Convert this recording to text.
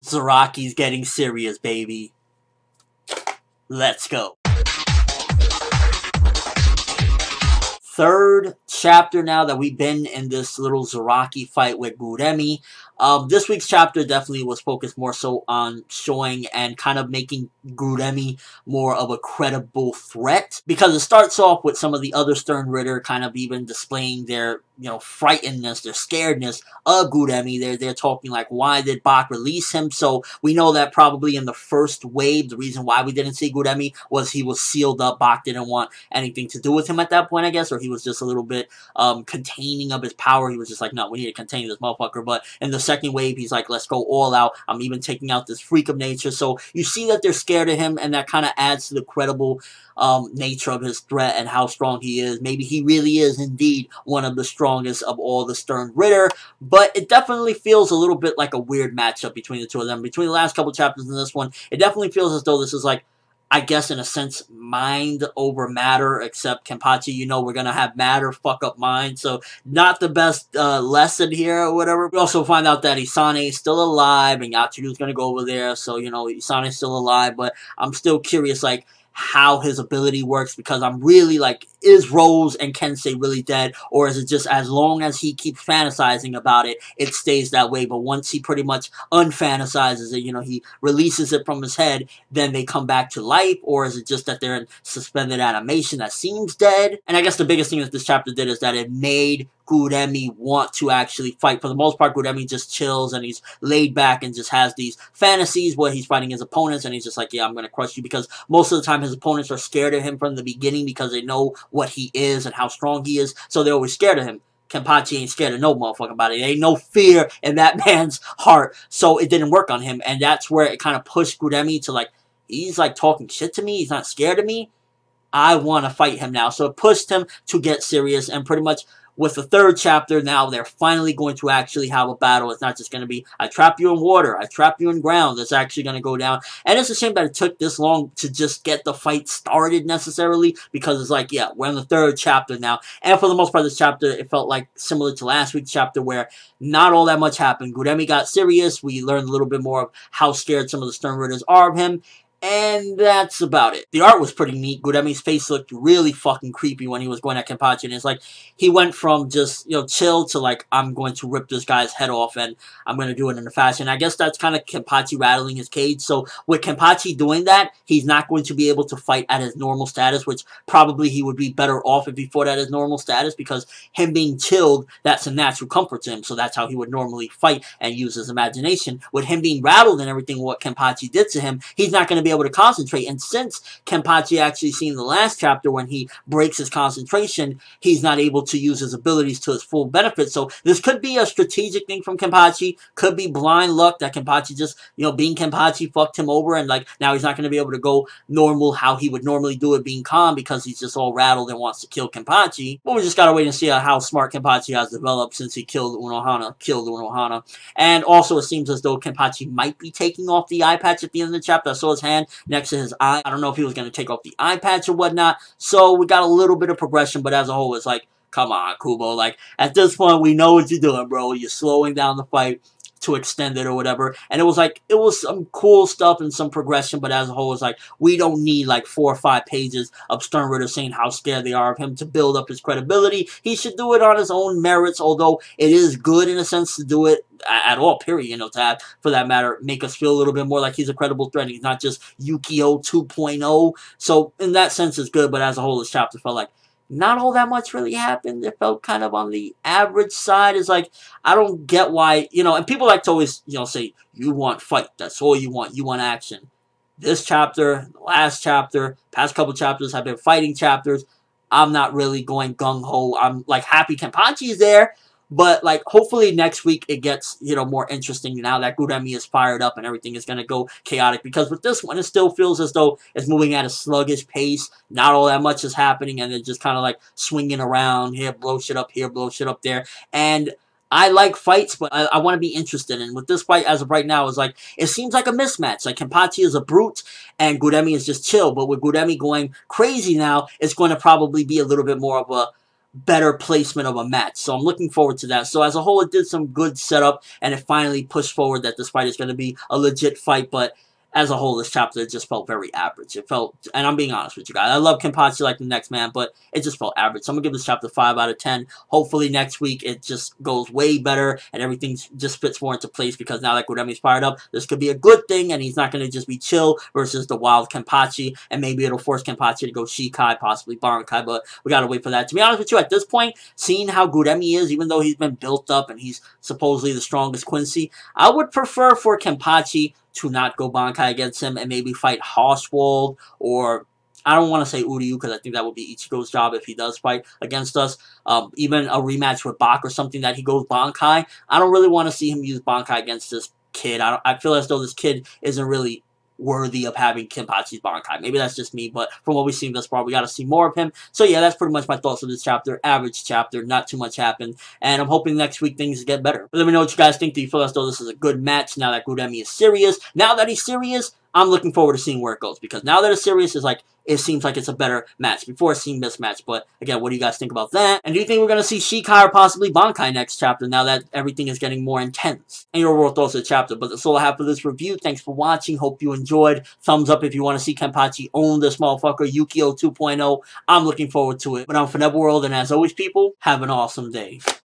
Zaraki's getting serious, baby. Let's go. Third chapter now that we've been in this little Zaraki fight with Gremmy. This week's chapter definitely was focused more so on showing and kind of making Gremmy more of a credible threat, because it starts off with some of the other Stern Ritter kind of even displaying their, frightenedness, their scaredness of Gremmy. They're talking like, why did Bach release him? So we know that probably in the first wave, the reason why we didn't see Gremmy was he was sealed up. Bach didn't want anything to do with him at that point, I guess, or he was just a little bit containing of his power. He was just like, no, we need to contain this motherfucker. But in the second wave, he's like, let's go all out. I'm even taking out this freak of nature. So you see that they're scared of him, and that kind of adds to the credible nature of his threat and how strong he is. Maybe he really is indeed one of the strongest of all the Stern Ritter, but it definitely feels a little bit like a weird matchup between the two of them. Between the last couple chapters and this one, it definitely feels as though this is like, I guess in a sense, mind over matter, except Kenpachi, we're going to have matter fuck up mind, so not the best lesson here or whatever. We also find out that Isane is still alive, and Yachiru's going to go over there, so, Isane is still alive, but I'm still curious, like, how his ability works, because I'm really like, is Rose and Kensei really dead, or is it just as long as he keeps fantasizing about it, it stays that way, but once he pretty much unfantasizes it, he releases it from his head, then they come back to life, or is it just that they're in suspended animation that seems dead? And I guess the biggest thing that this chapter did is that it made Gremmy want to actually fight. For the most part, Gremmy just chills and he's laid back and just has these fantasies where he's fighting his opponents, and he's just like, yeah, I'm going to crush you, because most of the time his opponents are scared of him from the beginning because they know what he is and how strong he is, so they're always scared of him. Kenpachi ain't scared of no motherfucker about it. There ain't no fear in that man's heart, so it didn't work on him, and that's where it kind of pushed Gremmy to like, he's like talking shit to me, he's not scared of me, I want to fight him now. So it pushed him to get serious, and pretty much with the third chapter, now they're finally going to actually have a battle. It's not just going to be, I trap you in water, I trap you in ground. It's actually going to go down. And it's a shame that it took this long to just get the fight started necessarily, because it's like, yeah, we're in the third chapter now. And for the most part of this chapter, it felt like similar to last week's chapter, where not all that much happened. Gremmy got serious. We learned a little bit more of how scared some of the Stern Ritters are of him. And that's about it. The art was pretty neat. Gremmy's face looked really fucking creepy when he was going at Kenpachi. And it's like, he went from just, chill to like, I'm going to rip this guy's head off and I'm going to do it in a fashion. I guess that's kind of Kenpachi rattling his cage. So with Kenpachi doing that, he's not going to be able to fight at his normal status, which probably he would be better off if he fought at his normal status, because him being chilled, that's a natural comfort to him. So that's how he would normally fight and use his imagination. With him being rattled and everything, what Kenpachi did to him, he's not going to be able to concentrate. And since Kenpachi actually seen the last chapter when he breaks his concentration, he's not able to use his abilities to his full benefit. So this could be a strategic thing from Kenpachi, could be blind luck that Kenpachi just, being Kenpachi fucked him over, and like now he's not going to be able to go normal how he would normally do it being calm, because he's just all rattled and wants to kill Kenpachi. But we just gotta wait and see how smart Kenpachi has developed since he killed Unohana. And also it seems as though Kenpachi might be taking off the eye patch at the end of the chapter. I saw his hand next to his eye. I don't know if he was going to take off the eye patch or whatnot. So we got a little bit of progression, but as a whole, it's like, come on, Kubo. Like, at this point, we know what you're doing, bro. You're slowing down the fight to extend it or whatever. And it was some cool stuff and some progression, but as a whole, it's like, we don't need like 4 or 5 pages of Stern Ritter saying how scared they are of him to build up his credibility. He should do it on his own merits, although it is good in a sense to do it at all, period, to have, for that matter, make us feel a little bit more like he's a credible threat. He's not just Yukio 2.0. So in that sense, it's good, but as a whole, this chapter felt like not all that much really happened. It felt kind of on the average side. It's like, I don't get why, and people like to always, say, you want fight. That's all you want. You want action. This chapter, the last chapter, past couple chapters have been fighting chapters. I'm not really going gung-ho. I'm, like, happy Kenpachi is there. But, like, hopefully next week it gets, more interesting now that Gremmy is fired up and everything is going to go chaotic. Because with this one, it still feels as though it's moving at a sluggish pace. Not all that much is happening, and they're just kind of, like, swinging around. Here, blow shit up here, blow shit up there. And I like fights, but I want to be interested. And with this fight, as of right now, it's like, it seems like a mismatch. Like, Kenpachi is a brute, and Gremmy is just chill. But with Gremmy going crazy now, it's going to probably be a little bit more of a better placement of a match. So I'm looking forward to that. So as a whole, it did some good setup, and it finally pushed forward that this fight is going to be a legit fight, but as a whole, this chapter just felt very average. It felt, and I'm being honest with you guys, I love Kenpachi like the next man, but it just felt average. So I'm going to give this chapter 5 out of 10. Hopefully next week it just goes way better and everything just fits more into place, because now that Gremmy's fired up, this could be a good thing, and he's not going to just be chill versus the wild Kenpachi, and maybe it'll force Kenpachi to go Shikai, possibly Bankai, but we got to wait for that. To be honest with you, at this point, seeing how Gremmy is, even though he's been built up and he's supposedly the strongest Quincy, I would prefer for Kenpachi to not go Bankai against him and maybe fight Horswald, or I don't want to say Uryu because I think that would be Ichigo's job if he does fight against us. Even a rematch with Bak or something that he goes Bankai. I don't really want to see him use Bankai against this kid. I feel as though this kid isn't really worthy of having Kenpachi's Bankai. Maybe that's just me, but from what we've seen thus far, we got to see more of him. So yeah, that's pretty much my thoughts of this chapter. Average chapter, not too much happened, and I'm hoping next week things get better. But let me know what you guys think. Do you feel as though this is a good match now that Gremmy is serious? Now that he's serious, I'm looking forward to seeing where it goes, because now that it's serious, it's like, it seems like it's a better match. Before it seemed mismatched, but again, what do you guys think about that? And do you think we're going to see Shikai or possibly Bankai next chapter now that everything is getting more intense? And your overall thoughts of the chapter. But that's all I have for this review. Thanks for watching. Hope you enjoyed. Thumbs up if you want to see Kenpachi own this motherfucker. Yukio 2.0. I'm looking forward to it. But I'm ForneverWorld, and as always, people, have an awesome day.